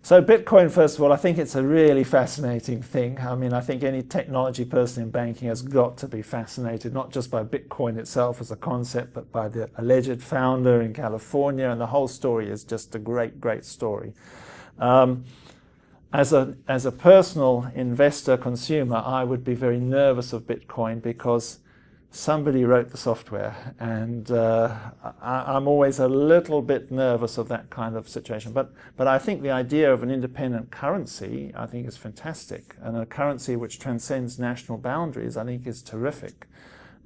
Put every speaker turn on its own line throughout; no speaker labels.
So Bitcoin, first of all, I think it's a really fascinating thing. I mean, I think any technology person in banking has got to be fascinated, not just by Bitcoin itself as a concept, but by the alleged founder in California. And the whole story is just a great, great story. As a personal investor, consumer, I would be very nervous of Bitcoin because somebody wrote the software, and I'm always a little bit nervous of that kind of situation. But I think the idea of an independent currency, I think, is fantastic, and a currency which transcends national boundaries, I think, is terrific.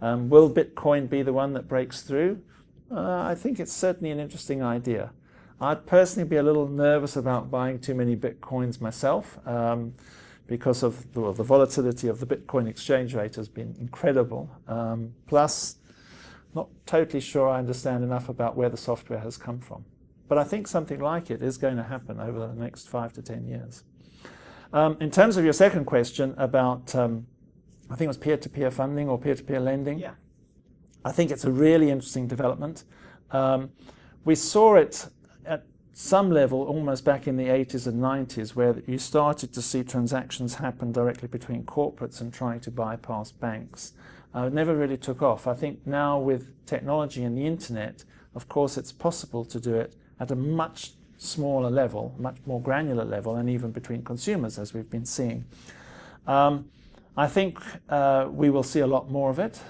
Will Bitcoin be the one that breaks through? I think it's certainly an interesting idea. I'd personally be a little nervous about buying too many Bitcoins myself, because of the volatility of the Bitcoin exchange rate has been incredible. Plus, not totally sure I understand enough about where the software has come from. But I think something like it is going to happen over the next 5 to 10 years. In terms of your second question about, I think it was peer-to-peer funding or peer-to-peer lending.
Yeah.
I think it's a really interesting development. We saw it at some level almost back in the 80s and 90s, where you started to see transactions happen directly between corporates and trying to bypass banks. It never really took off. I think now with technology and the internet, of course, it's possible to do it at a much smaller level, much more granular level, and even between consumers, as we've been seeing. I think we will see a lot more of it.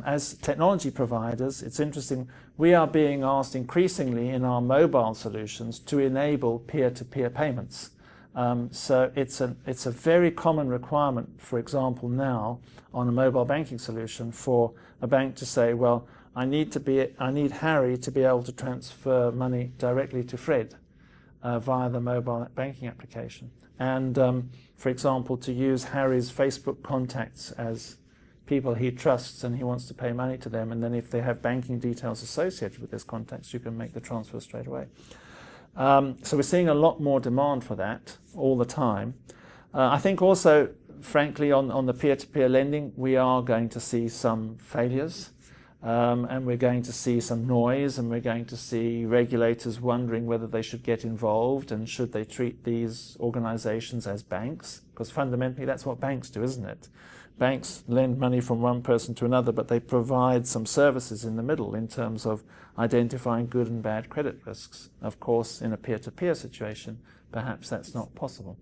As technology providers, it's interesting, we are being asked increasingly in our mobile solutions to enable peer-to-peer payments. So it's a very common requirement, for example, now on a mobile banking solution for a bank to say, well, I need Harry to be able to transfer money directly to Fred via the mobile banking application. And for example, to use Harry's Facebook contacts as people he trusts and he wants to pay money to them, and then if they have banking details associated with those contacts, you can make the transfer straight away. So we're seeing a lot more demand for that all the time. I think also, frankly, on the peer-to-peer lending, we are going to see some failures, and we're going to see some noise, and we're going to see regulators wondering whether they should get involved and should they treat these organizations as banks, because fundamentally that's what banks do, isn't it? Banks lend money from one person to another, but they provide some services in the middle in terms of identifying good and bad credit risks. Of course, in a peer-to-peer situation, perhaps that's not possible.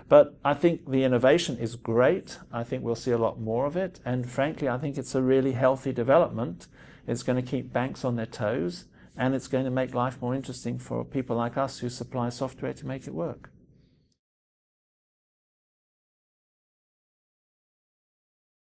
But I think the innovation is great. I think we'll see a lot more of it. And frankly, I think it's a really healthy development. It's going to keep banks on their toes, and it's going to make life more interesting for people like us who supply software to make it work.